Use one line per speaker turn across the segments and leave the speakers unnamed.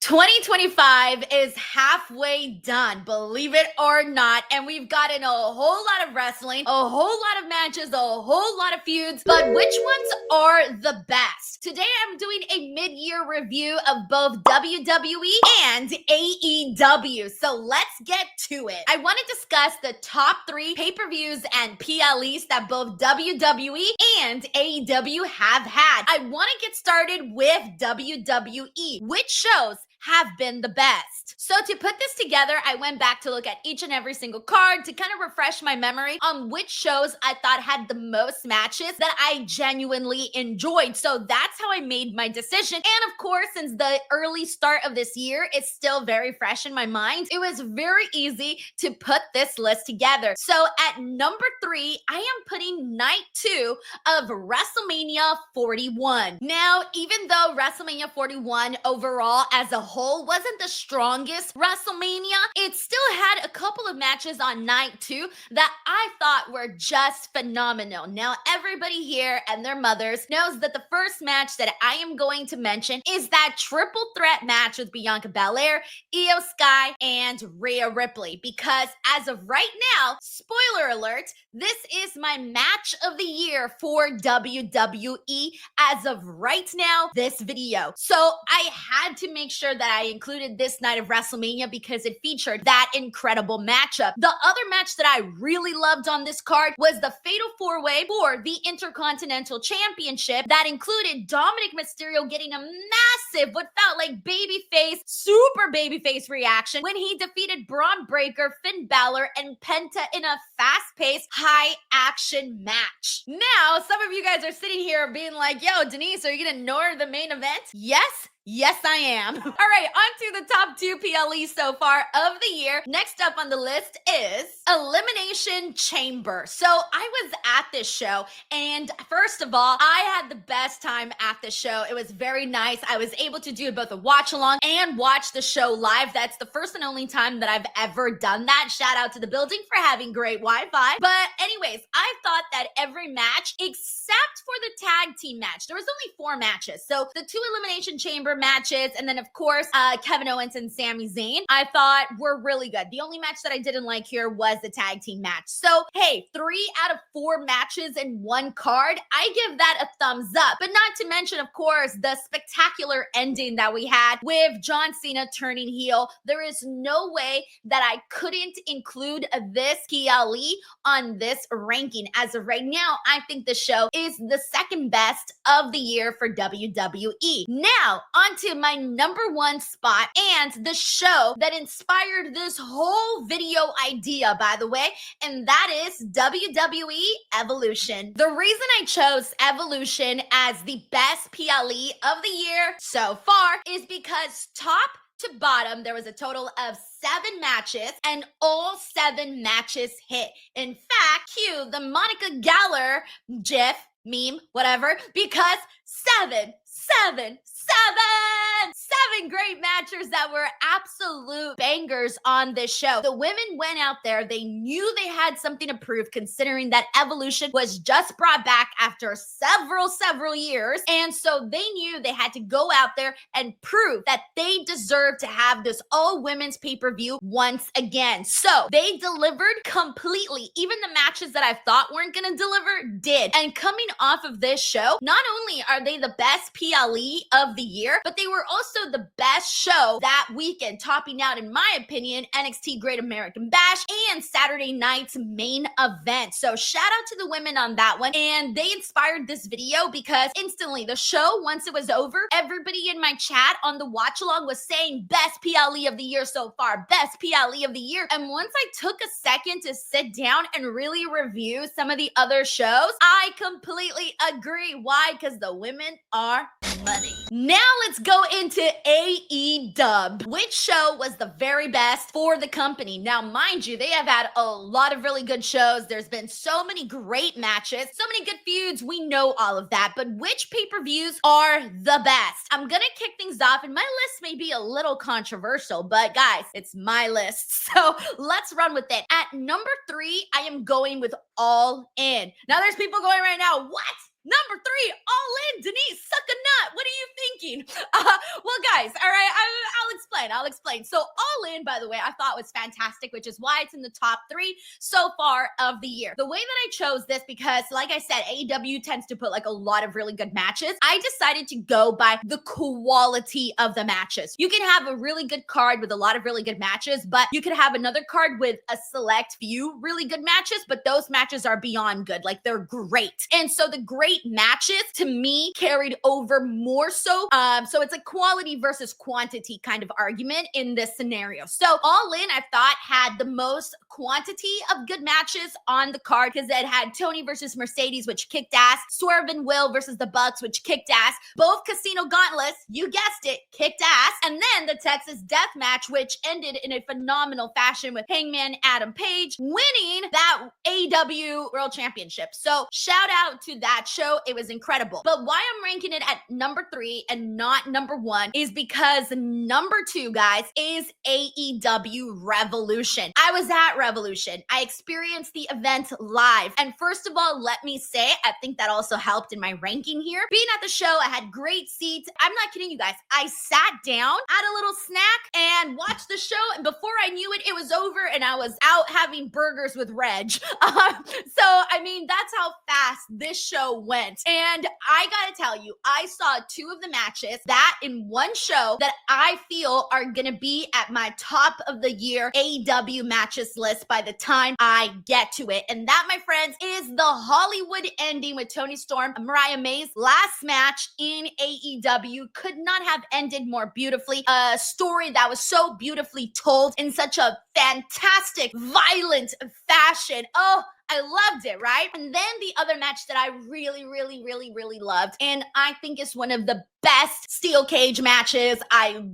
2025 is halfway done, believe it or not, and we've gotten a whole lot of wrestling, a whole lot of matches, a whole lot of feuds, but which ones are the best? Today I'm doing a mid-year review of both WWE and AEW, so let's get to it. I want to discuss the top 3 pay-per-views and PLEs that both WWE and AEW have had. I want to get started with WWE, which shows have been the best. So to put this together, I went back to look at each and every single card to kind of refresh my memory on which shows I thought had the most matches that I genuinely enjoyed. So that's how I made my decision. And of course, since the early start of this year, it's still very fresh in my mind. It was very easy to put this list together. So at number 3, I am putting night 2 of WrestleMania 41. Now, even though WrestleMania 41 overall as a whole wasn't the strongest WrestleMania, it still had a couple of matches on night 2 that I thought were just phenomenal. Now, everybody here and their mothers knows that the first match that I am going to mention is that triple threat match with Bianca Belair, Io Sky, and Rhea Ripley, because as of right now, spoiler alert, this is my match of the year for WWE as of right now, this video. So I had to make sure that I included this night of WrestleMania because it featured that incredible matchup. The other match that I really loved on this card was the Fatal 4-Way for the Intercontinental Championship that included Dominic Mysterio getting a massive, what felt like babyface, super babyface reaction when he defeated Braun Breaker, Finn Balor, and Penta in a fast-paced, high-action match. Now, some of you guys are sitting here being like, yo, Denise, are you gonna ignore the main event? Yes, I am. All right, on to the top 2 PLEs so far of the year. Next up on the list is Elimination Chamber. So I was at this show, and first of all, I had the best time at the show. It was very nice. I was able to do both a watch along and watch the show live. That's the first and only time that I've ever done that. Shout out to the building for having great Wi-Fi. But anyways, I thought that every match, except for the tag team match, there was only 4 matches. So the 2 Elimination Chamber matches, and then of course Kevin Owens and Sami Zayn, I thought were really good. The only match that I didn't like here was the tag team match. So hey, 3 out of 4 matches in one card, I give that a thumbs up. But not to mention, of course, the spectacular ending that we had with John Cena turning heel. There is no way that I couldn't include this PLE on this ranking. As of right now, I think the show is the second best of the year for WWE. Now, on to my number 1 spot and the show that inspired this whole video idea, by the way, and that is WWE Evolution. The reason I chose Evolution as the best PLE of the year so far is because top to bottom, there was a total of 7 matches, and all 7 matches hit. In fact, cue the Monica Geller gif, meme, whatever, because 7 great matches that were absolute bangers on this show. The women went out there, they knew they had something to prove considering that Evolution was just brought back after several years, and so they knew they had to go out there and prove that they deserved to have this all-women's pay-per-view once again. So they delivered completely. Even the matches that I thought weren't gonna deliver did. And coming off of this show, not only are they the best PLE of the year, but they were also the best show that weekend, topping out, in my opinion, NXT Great American Bash and Saturday night's main event. So shout out to the women on that one. And they inspired this video because instantly the show, once it was over, everybody in my chat on the watch along was saying best PLE of the year so far, best PLE of the year. And once I took a second to sit down and really review some of the other shows, I completely agree. Why? Because the women are money. Now let's go into AEW. Which show was the very best for the company? Now, mind you, they have had a lot of really good shows. There's been so many great matches, so many good feuds. We know all of that, but which pay-per-views are the best? I'm gonna kick things off, and my list may be a little controversial, but guys, it's my list, so let's run with it. At number 3, I am going with All In. Now, there's people going right now, what? Number three, All In, Denise, suck a nut. What are you thinking? Well, guys, all right, I'll explain. So, All In, by the way, I thought was fantastic, which is why it's in the top three so far of the year. The way that I chose this, because like I said, AEW tends to put like a lot of really good matches. I decided to go by the quality of the matches. You can have a really good card with a lot of really good matches, but you could have another card with a select few really good matches, but those matches are beyond good. Like, they're great. And so the great matches to me carried over more so. So it's a quality versus quantity kind of argument in this scenario. So All In, I thought, had the most quantity of good matches on the card, because it had Tony versus Mercedes, which kicked ass, Swerve and Will versus the Bucks, which kicked ass, both Casino Gauntlets, you guessed it, kicked ass, and then the Texas Death Match, which ended in a phenomenal fashion with Hangman Adam Page winning that AEW World Championship. So shout out to that show. It was incredible. But why I'm ranking it at number three and not number one is because number two, guys, is AEW Revolution. I was at Revolution. I experienced the event live. And first of all, let me say, I think that also helped in my ranking here. Being at the show, I had great seats. I'm not kidding you guys. I sat down, had a little snack, and watched the show. And before I knew it, it was over and I was out having burgers with Reg. So, I mean, that's how fast this show went. And I gotta tell you, I saw two of the matches that in one show that I feel are gonna be at my top of the year AEW matches list by the time I get to it. And that, my friends, is the Hollywood ending with Toni Storm and Mariah May's last match in AEW. Could not have ended more beautifully. A story that was so beautifully told in such a fantastic, violent fashion. Oh, I loved it, right? And then the other match that I really loved, and I think is one of the best steel cage matches. I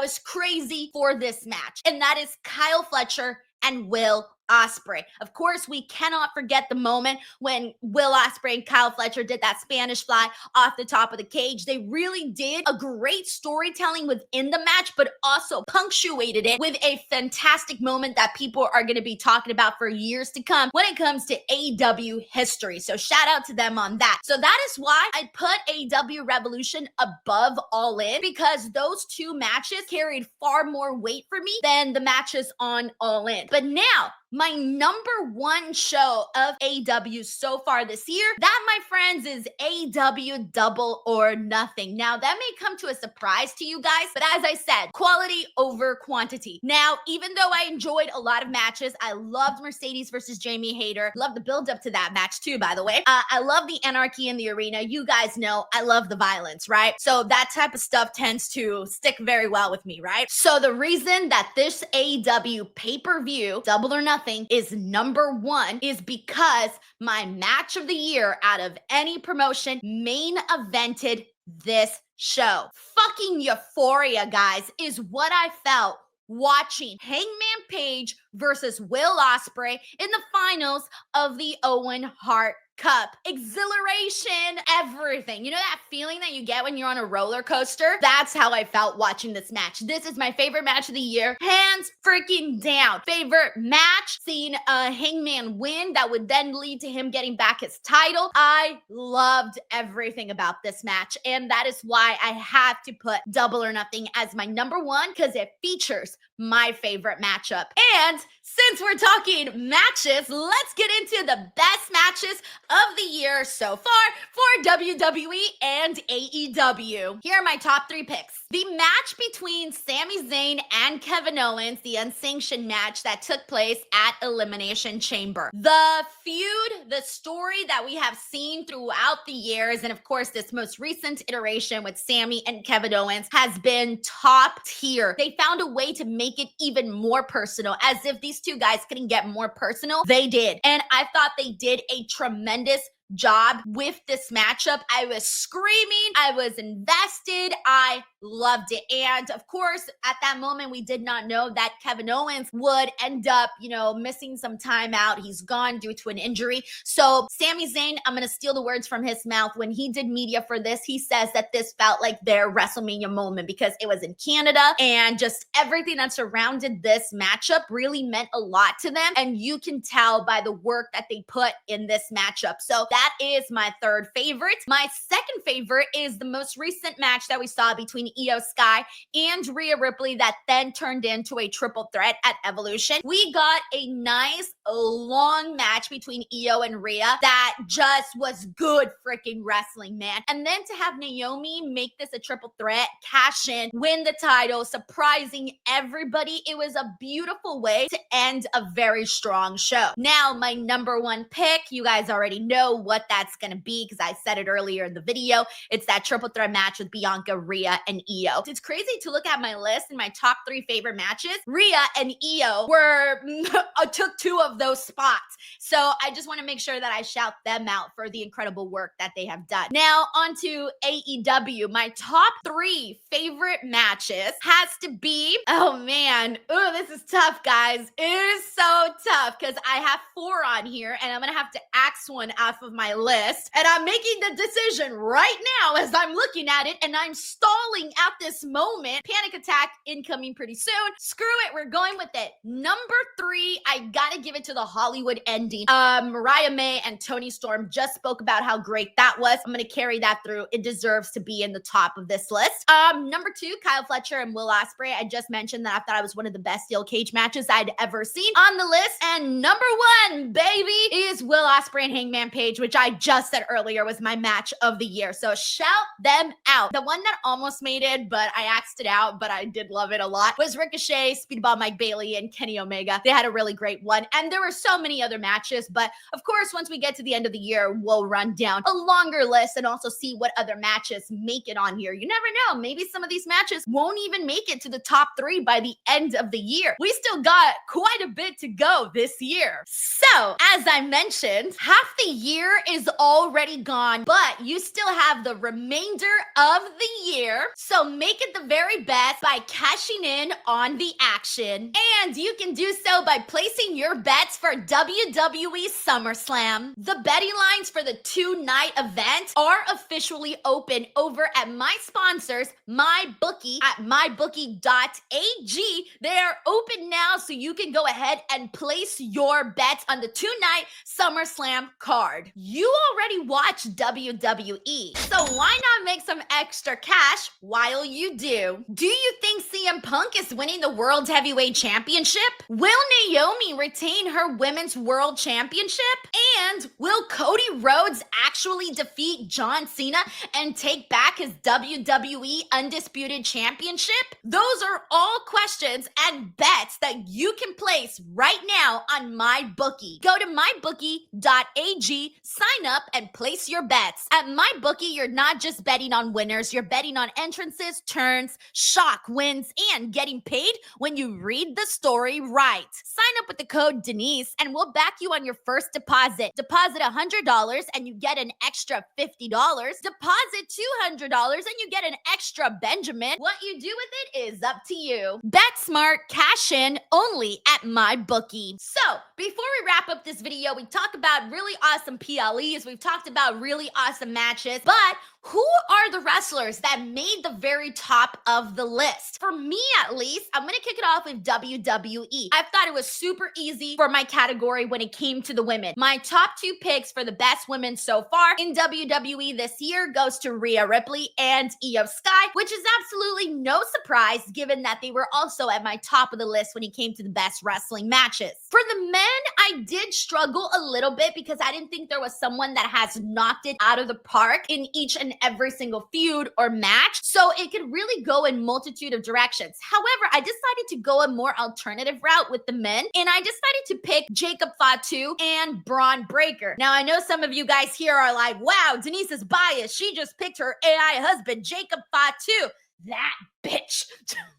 was crazy for this match. And that is Kyle Fletcher and Will Ospreay. Of course, we cannot forget the moment when Will Ospreay and Kyle Fletcher did that Spanish fly off the top of the cage. They really did a great storytelling within the match, but also punctuated it with a fantastic moment that people are going to be talking about for years to come when it comes to AEW history. So shout out to them on that. So that is why I put AEW Revolution above All In, because those two matches carried far more weight for me than the matches on All In. But now, my number one show of AEW so far this year, that, my friends, is AEW Double or Nothing. Now, that may come to a surprise to you guys, but as I said, quality over quantity. Now, even though I enjoyed a lot of matches, I loved Mercedes versus Jamie Hayter. Love the build up to that match too, by the way. I love the anarchy in the arena. You guys know I love the violence, right? So that type of stuff tends to stick very well with me, right? So the reason that this AEW pay-per-view, Double or Nothing, is number one is because my match of the year out of any promotion main evented this show. Fucking euphoria, guys, is what I felt watching Hangman Page versus Will Ospreay in the finals of the Owen Hart Cup. Exhilaration, everything. You know that feeling that you get when you're on a roller coaster? That's how I felt watching this match. This is my favorite match of the year. Hands freaking down. Favorite match, seeing Hangman win that would then lead to him getting back his title. I loved everything about this match, and that is why I have to put Double or Nothing as my number one, because it features my favorite matchup. And since we're talking matches, let's get into the best matches of the year so far for WWE and AEW. Here are my top three picks. The match between Sami Zayn and Kevin Owens, the unsanctioned match that took place at Elimination Chamber. The feud, the story that we have seen throughout the years, and of course this most recent iteration with Sami and Kevin Owens, has been top tier. They found a way to make it even more personal, as if these two guys couldn't get more personal. They did. And I thought they did a tremendous job with this matchup. I was screaming. I was invested. I loved it. And of course, at that moment, we did not know that Kevin Owens would end up, missing some time out. He's gone due to an injury. So Sami Zayn, I'm going to steal the words from his mouth. When he did media for this, he says that this felt like their WrestleMania moment because it was in Canada and just everything that surrounded this matchup really meant a lot to them. And you can tell by the work that they put in this matchup. So that is my third favorite. My second favorite is the most recent match that we saw between Io Sky and Rhea Ripley that then turned into a triple threat at Evolution. We got a nice long match between Io and Rhea that just was good freaking wrestling, man. And then to have Naomi make this a triple threat, cash in, win the title, surprising everybody. It was a beautiful way to end a very strong show. Now, my number one pick, you guys already know what that's going to be because I said it earlier in the video. It's that triple threat match with Bianca, Rhea, and Io. It's crazy to look at my list and my top 3 favorite matches. Rhea and Io took 2 of those spots. So I just want to make sure that I shout them out for the incredible work that they have done. Now on to AEW. My top 3 favorite matches has to be, oh man, this is tough, guys. It is so tough because I have 4 on here and I'm going to have to axe one off of my list. And I'm making the decision right now as I'm looking at it and I'm stalling at this moment. Panic attack incoming pretty soon. Screw it. We're going with it. Number 3, I gotta give it to the Hollywood ending. Mariah May and Toni Storm just spoke about how great that was. I'm gonna carry that through. It deserves to be in the top of this list. Number 2, Kyle Fletcher and Will Ospreay. I just mentioned that I thought it was one of the best steel cage matches I'd ever seen on the list. And number 1, baby, is Will Ospreay and Hangman Page, which I just said earlier was my match of the year. So shout them out. The one that almost made it, but I axed it out, but I did love it a lot, was Ricochet, Speedball Mike Bailey, and Kenny Omega. They had a really great one. And there were so many other matches, but of course, once we get to the end of the year, we'll run down a longer list and also see what other matches make it on here. You never know. Maybe some of these matches won't even make it to the top 3 by the end of the year. We still got quite a bit to go this year. So, as I mentioned, half the year is already gone, but you still have the remainder of the year. So make it the very best by cashing in on the action. And you can do so by placing your bets for WWE SummerSlam. The betting lines for the 2-night event are officially open over at my sponsors, MyBookie, at mybookie.ag. They are open now, so you can go ahead and place your bets on the 2-night SummerSlam card. You already watch WWE, so why not make some extra cash while you do? Do you think CM Punk is winning the World Heavyweight Championship? Will Naomi retain her Women's World Championship? And will Cody Rhodes actually defeat John Cena and take back his WWE Undisputed Championship? Those are all questions and bets that you can place right now on MyBookie. Go to mybookie.ag, sign up, and place your bets. At MyBookie, you're not just betting on winners, you're betting on entrances, turns, shock, wins, and getting paid when you read the story right. Sign up with the code Denise and we'll back you on your first deposit. Deposit $100 and you get an extra $50. Deposit $200 and you get an extra Benjamin. What you do with it is up to you. Bet smart, cash in only at MyBookie. So, before we wrap up this video, we talk about really awesome PLEs, we've talked about really awesome matches, but who are the wrestlers that made the very top of the list? For me, at least, I'm going to kick it off with WWE. I thought it was super easy for my category when it came to the women. My top 2 picks for the best women so far in WWE this year goes to Rhea Ripley and Io Sky, which is absolutely no surprise given that they were also at my top of the list when it came to the best wrestling matches. For the men, I did struggle a little bit because I didn't think there was someone that has knocked it out of the park in each and every single feud or match. So it could really go in multitude of directions. However, I decided to go a more alternative route with the men, and I decided to pick Jacob Fatu and Braun Breaker. Now, I know some of you guys here are like, wow, Denise is biased. She just picked her AI husband, Jacob Fatu. That bitch.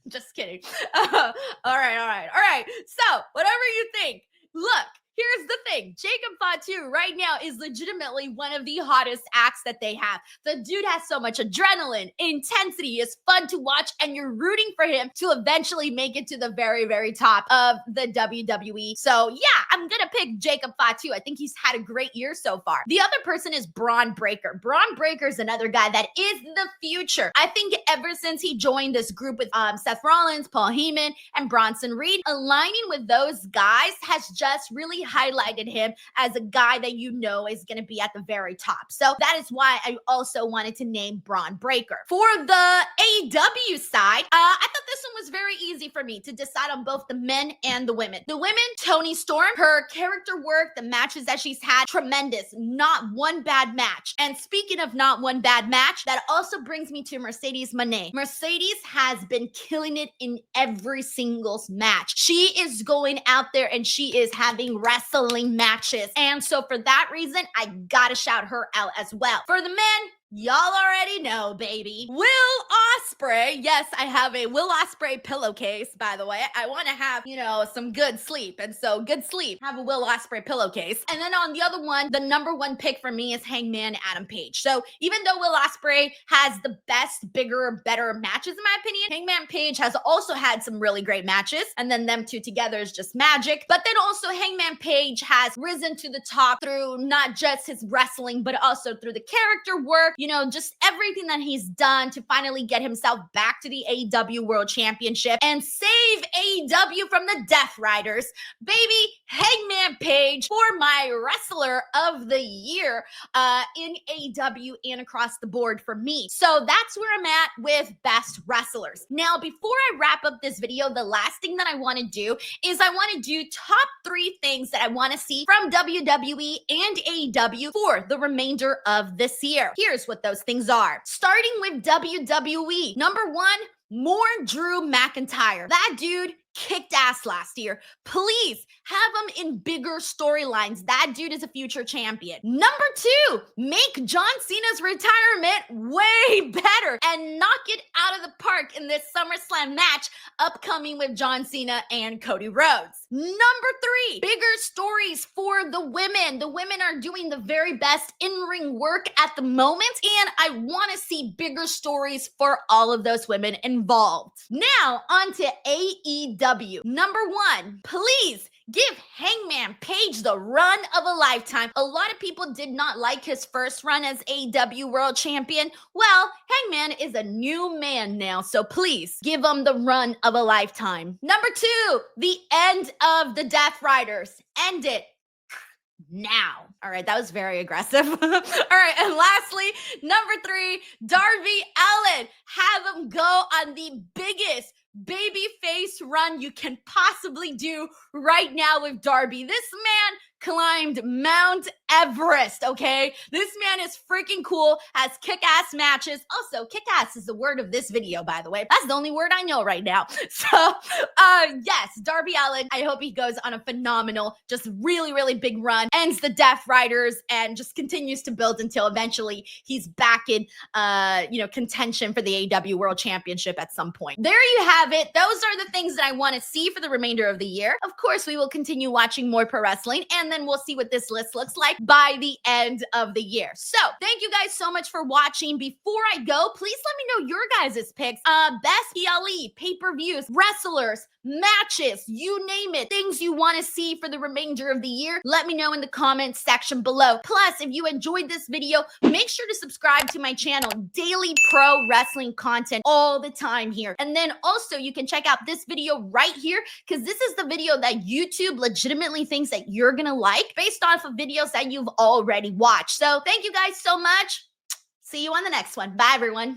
Just kidding. All right. So, whatever you think, look, here's the thing. Jacob Fatu right now is legitimately one of the hottest acts that they have. The dude has so much adrenaline, intensity, is fun to watch, and you're rooting for him to eventually make it to the very, very top of the WWE. So yeah, I'm gonna pick Jacob Fatu. I think he's had a great year so far. The other person is Braun Breaker. Braun Breaker is another guy that is the future. I think ever since he joined this group with Seth Rollins, Paul Heyman, and Bronson Reed, aligning with those guys has just really highlighted him as a guy that you know is going to be at the very top. So that is why I also wanted to name Braun Breaker. For the AEW side, I thought this one was very easy for me to decide on both the men and the women. The women, Toni Storm, her character work, the matches that she's had, tremendous. Not one bad match. And speaking of not one bad match, that also brings me to Mercedes Moné. Mercedes has been killing it in every single match. She is going out there and she is having wrestling matches. And so for that reason, I gotta shout her out as well. For the men, y'all already know, baby. Will Ospreay. Yes, I have a Will Ospreay pillowcase, by the way. I want to have, some good sleep. And so good sleep. Have a Will Ospreay pillowcase. And then on the other one, the number one pick for me is Hangman Adam Page. So even though Will Ospreay has the best, bigger, better matches, in my opinion, Hangman Page has also had some really great matches. And then them two together is just magic. But then also Hangman Page has risen to the top through not just his wrestling, but also through the character work, just everything that he's done to finally get himself back to the AEW World Championship and save AEW from the Death Riders. Baby, Hangman Page for my wrestler of the year in AEW and across the board for me. So that's where I'm at with best wrestlers. Now, before I wrap up this video, the last thing that I want to do is I want to do top 3 things that I want to see from WWE and AEW for the remainder of this year. Here's what those things are. Starting with WWE. Number 1, more Drew McIntyre. That dude kicked ass last year. Please have him in bigger storylines. That dude is a future champion. Number 2, make John Cena's retirement way better and knock it out of the park in this SummerSlam match upcoming with John Cena and Cody Rhodes. Number 3, bigger stories for the women. The women are doing the very best in-ring work at the moment, and I want to see bigger stories for all of those women involved. Now, on to AEW. Number 1, please give Hangman Page the run of a lifetime. A lot of people did not like his first run as AEW World Champion. Well, Hangman is a new man now, so please give him the run of a lifetime. Number 2, the end of the Death Riders. End it now. All right, that was very aggressive. All right, and lastly, number 3, Darby Allin. Have him go on the biggest babyface run you can possibly do right now with Darby. This man climbed Mount Everest, okay? This man is freaking cool, has kick-ass matches. Also, kick-ass is the word of this video, by the way. That's the only word I know right now. So, yes, Darby Allin, I hope he goes on a phenomenal, just really, really big run, ends the Death Riders, and just continues to build until eventually he's back in, contention for the AEW World Championship at some point. There you have it. Those are the things that I want to see for the remainder of the year. Of course, we will continue watching more pro wrestling, and then we'll see what this list looks like by the end of the year. So thank you guys so much for watching. Before I go, please let me know your guys' picks. Best PLE, pay-per-views, wrestlers, matches, you name it, things you want to see for the remainder of the year. Let me know in the comments section below. Plus, if you enjoyed this video, make sure to subscribe to my channel. Daily pro wrestling content all the time here. And then also you can check out this video right here, because this is the video that YouTube legitimately thinks that you're gonna like based off of videos that you've already watched. So thank you guys so much. See you on the next one. Bye, everyone.